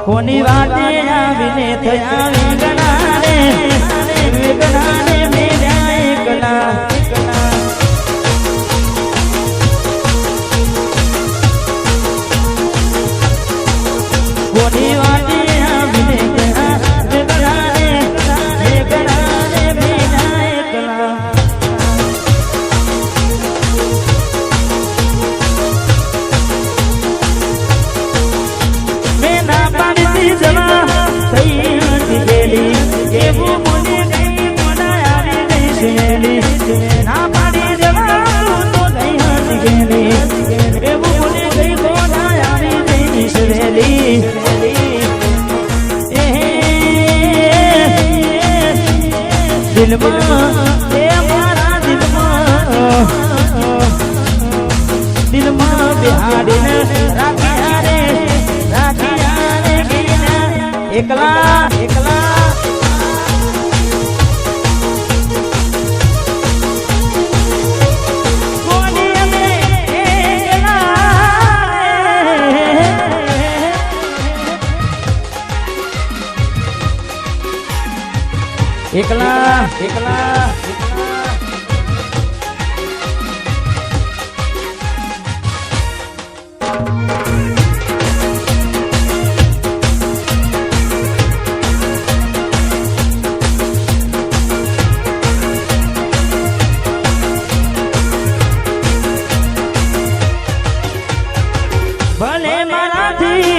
કોની વાતે આવીને થયા વિગણાને મેળ્યા એકલા કોની વાતે આવીને થયા વિગણાને મેળ્યા એકલા દિલમાં બિહાડીને રાખ્યા રે એકલા એકલા એકલા એકલા ભલે મારાથી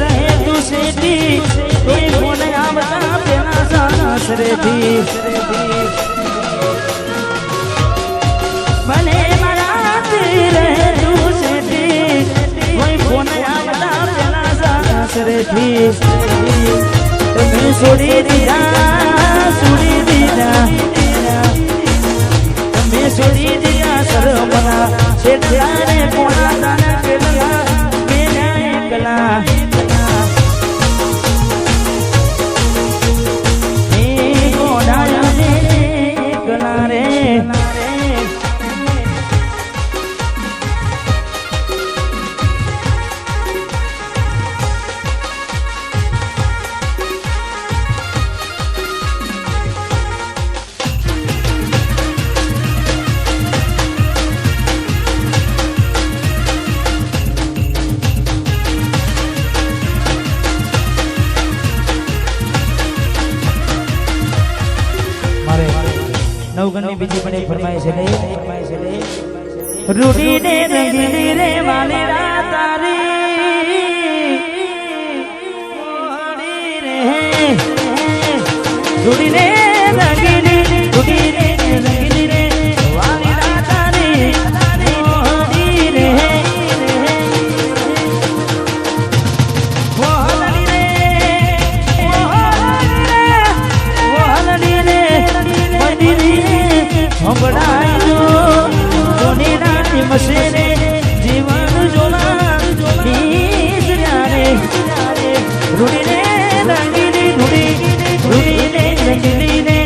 રહે તું સેતી કોઈ ફોન આવતા પેલા સાસરેથી ભલે મારાથી રહે તું સેતી કોઈ ફોન આવતા પેલા સાસરેથી તમે છોડી દીધા તમે છોડી દીધા સરમના છેડ્યા રે કોણા દાના કેલા એકલા નવગણની બીજી પણ એક ફરમાય છે રૂડીને રંગીલી રે વાલેરા તારી રૂડીને રંગીલી રે વાલેરા તારી મસેને જીવન જોલા રૂડીને રંગીલી રે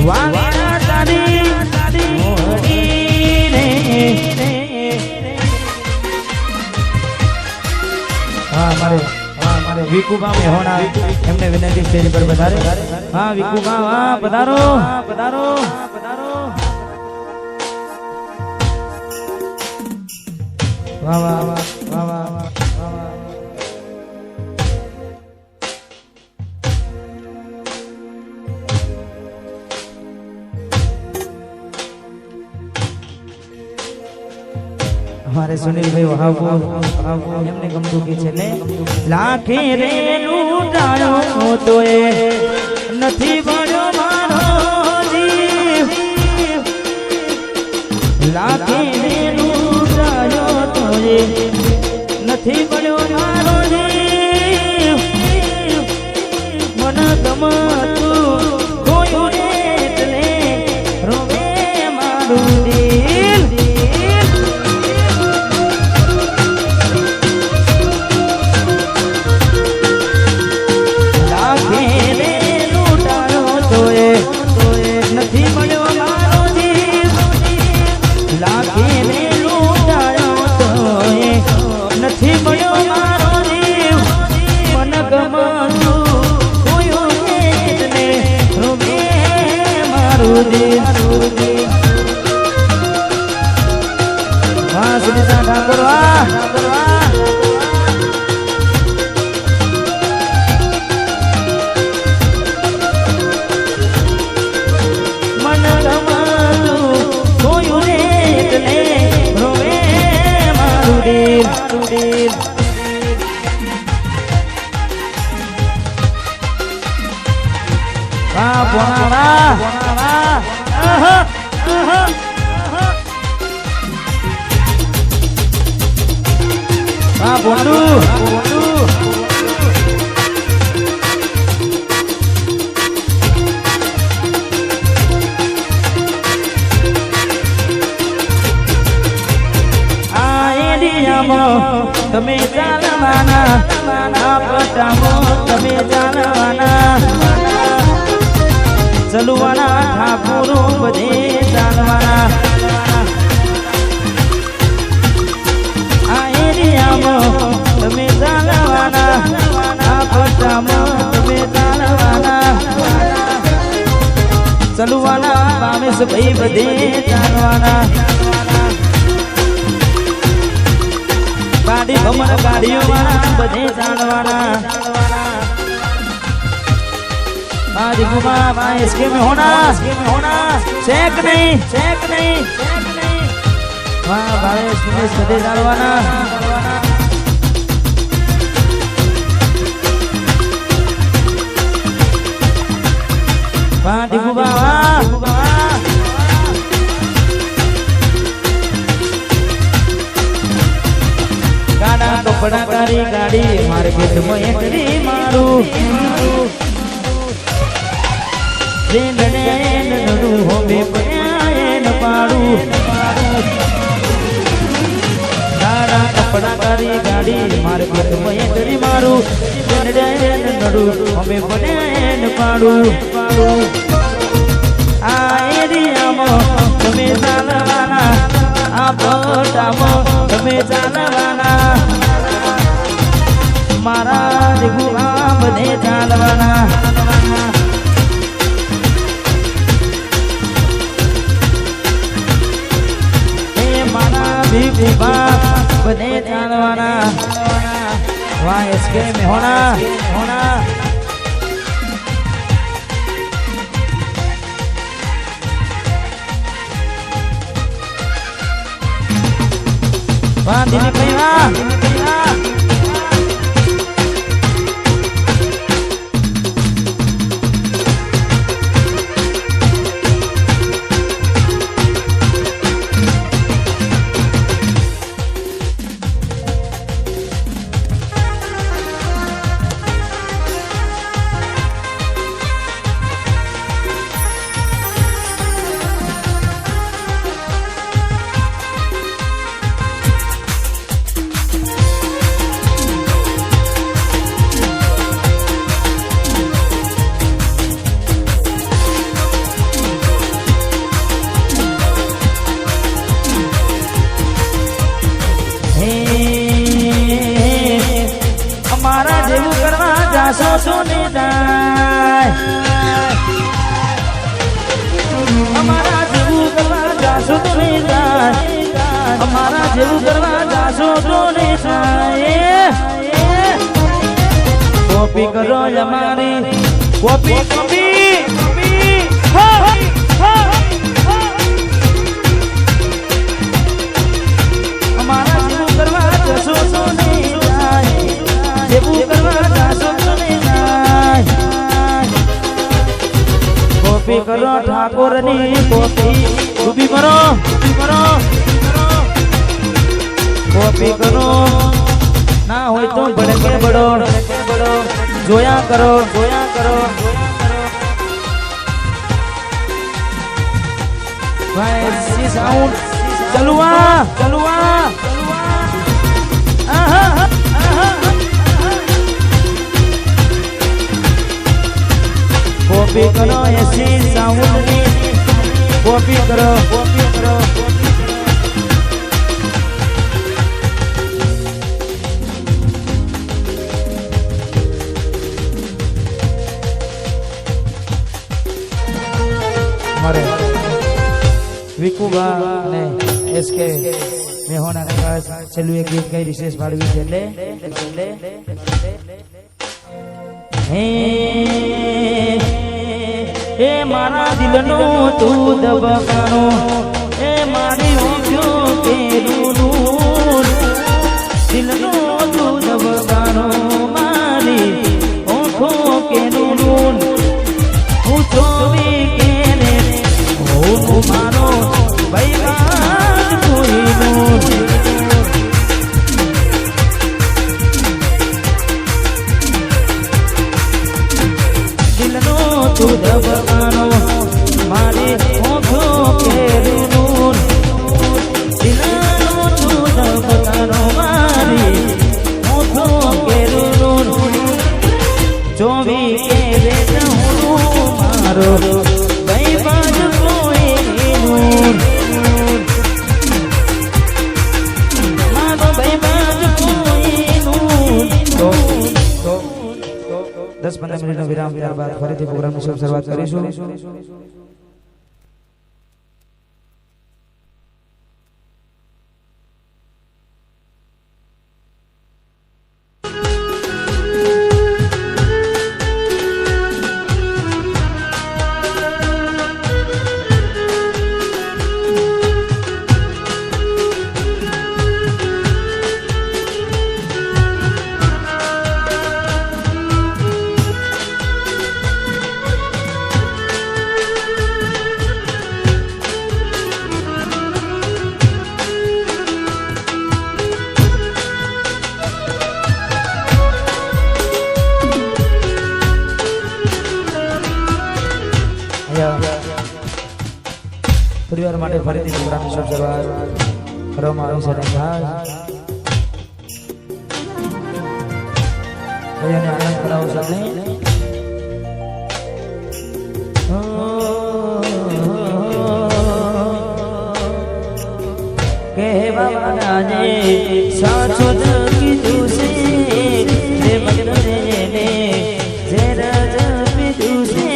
વાલા તારી મારે વિકુબા મેહોણા એમને વિનંતી સ્ટેજ પર પધારે હા વિકુબા પધારો પધારો વાહ વાહ વાહ વાહ વાહ हमारे सुनील भाई वहां हमने गमतू की छे लाखे रे लूटायो तो ए નથી બળ્યો મારો જીવ લાખે રે લૂટાયો તો એ નથી બળ્યો મારો જીવ મન ગમતું કોઈ એટલે રોવે મારું દિલ નથી મળ્યો મારો વાહ બોંડુ તમે ચાલવાના આ પટામાં તમે ચાલવાના ચલવાના ઠાકોરો બધે ચાલવાના આ એરિયામાં તમે ચાલવાના આ પટામાં તમે ચાલવાના ચલવાના બામેશ ભાઈ બધે ચાલવાના ગાડી ભમર ગાડીઓ વાળા બધે જાણવાના આદિ ગુમા ભાઈ इसके में होना चेक नहीं वाह भाई इसके બધે જાણવાના વાહ દિગુબા વાહ કપડા કારી ગાડી માર્કેટમાં એન્ટ્રી મારું નડું હોમે પડ્યા પાડું દાડા કપડા કારી ગાડી માર્કેટમાં એન્ટ્રી મારું નડું હોમે પડ્યા પાડું આ એરિયામાં તમે ચાલવાના આ પટામાં તમે ચાલવાના મારા દિગુઆ બધે ચાલવાના હે મારા દિગુઆ બધે ચાલવાના વાહ इसके में होना वाह दिलीप भाई वाह અમારા જેવું કરવા જાશો તો ને જાય અમારા જેવું કરવા જાશો તો ને જાય અમારા જેવું કરવા જાશો તો ને જાય કોપી કરો અમારી કોપી અમારા જેવું કરવા જશો તો ને જેવું કરવા જાશો તો ને કોપી કરો ઠાકોરની કોપી ઉભી કરો કોપી કરો ના હોય તો ભડકે બડો જોયા કરો ભાઈ સી સાઉન્ડ ચલુવા કોપી કરો એસી સાઉન્ડ ની કોપી કરો મારે વિકુબા ને એસકે મેહોના ખાસ છેલ્લું એક ગીત કઈ વિશેષ પાડવી છે એટલે હે મારા દિલનો તું દબકાનો હે મારી ઓંખો કેરું દિલનો તું દબકાનો મારી ઓંખો કેરું હું ચોવી કેને હું મારો ભાઈ કોઈ ધબકારો મારી ઓખો કેરું દિલાનો તું ધબકારો મારી ઓખો કેરું ચોવી કેરે હું મારો ભાઈ બાજ કોઈ મારો ભાઈ બાજ કોઈ 10-15 મિનિટનો વિરામ ત્યારબાદ ફરીથી પ્રોગ્રામની શરૂઆત કરીશું. પરિવાર માટે ફરીથી પ્રોગ્રામની શરૂઆત કરવામાં આવી છે. ખાસ ભાઈઓને આનંદ કરાવો સાથે કહેવા વાળાને સાચું કીધું છે રે બદલે ને જે રાજ પીધું છે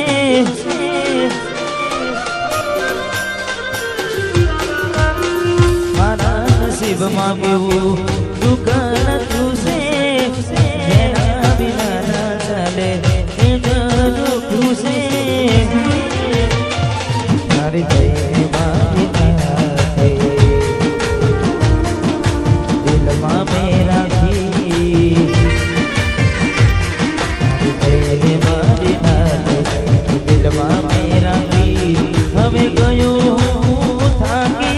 નસીબમાં કેવું દુઃખ નતું છે જેના વિના ના ચાલે એ દુઃખું છે મારી ભાઈ દિલમાં મેં રાખી મારી ભાઈ દિલમાં મેં રાખી હવે ગયું થાકી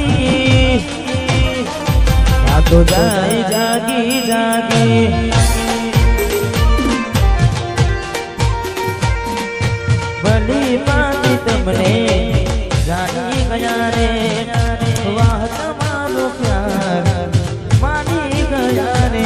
તો જાય જાગી જાગી ભલી પાતી તમને જાની ગયા રે વાહ તમારો પ્યાર માની ગયા રે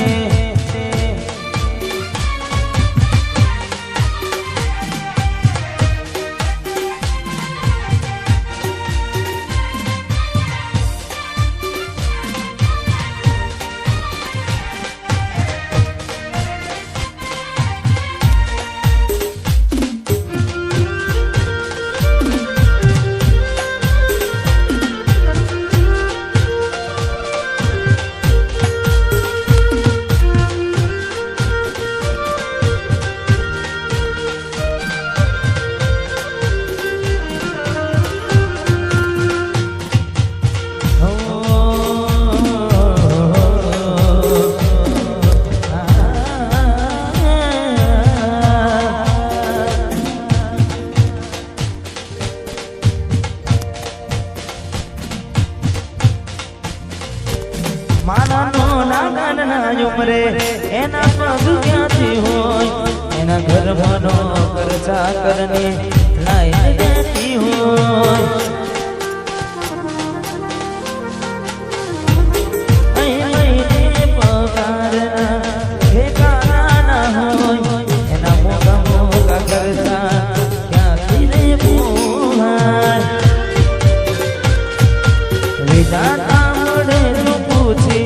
ઉમરે એના પગ ક્યાંથી હોય એના ઘરમાં નોકર ચાકરને લાઈ દેતી હોય પગારના ઠેકાણા હોય એના મોટા મોટા કરતા ક્યાંથી રે પોહાય વિધાતા મળે તો પૂછી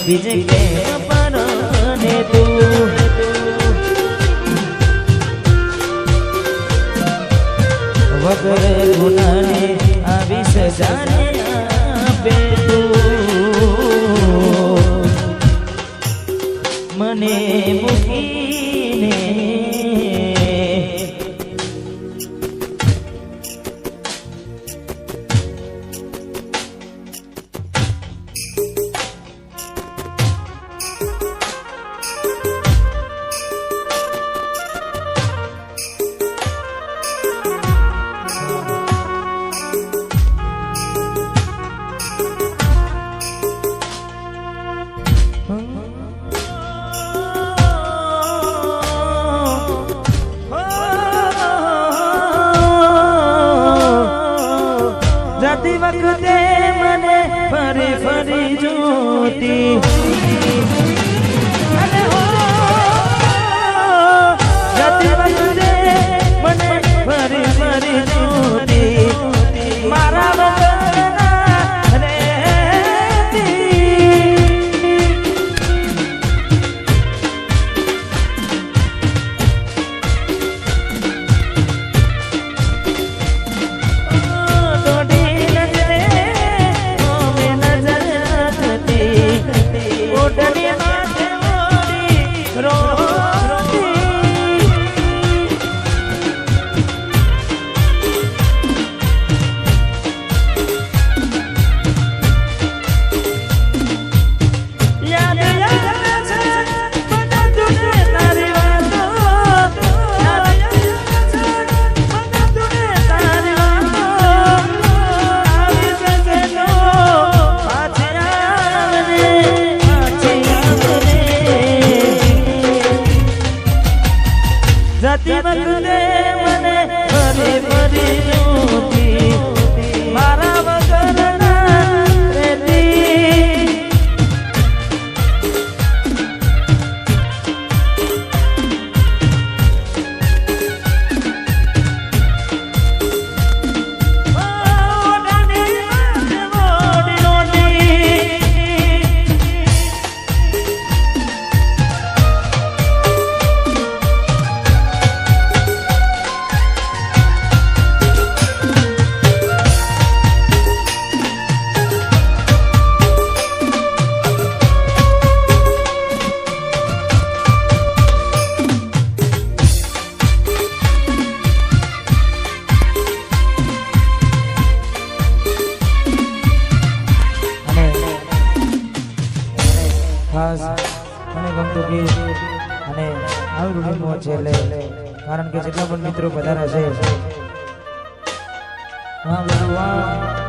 બીજે કે પરને તું વગર ગુનાને આવી સજાને આપે તું મને મૂકીને વખતે મને ફરી ફરી જોતી અને હો જતી વખતે મને ફરી ફરી જોતી મારા વગર જતી વખતે મને ફરી ફરી જોતી મારા વગર ના રહેતી ખાસ મને ગમતું ગીત અને આવી રૂઢિમોહ છે કારણ કે જેટલા પણ મિત્રો પધાર્યા છે વાહ વાહ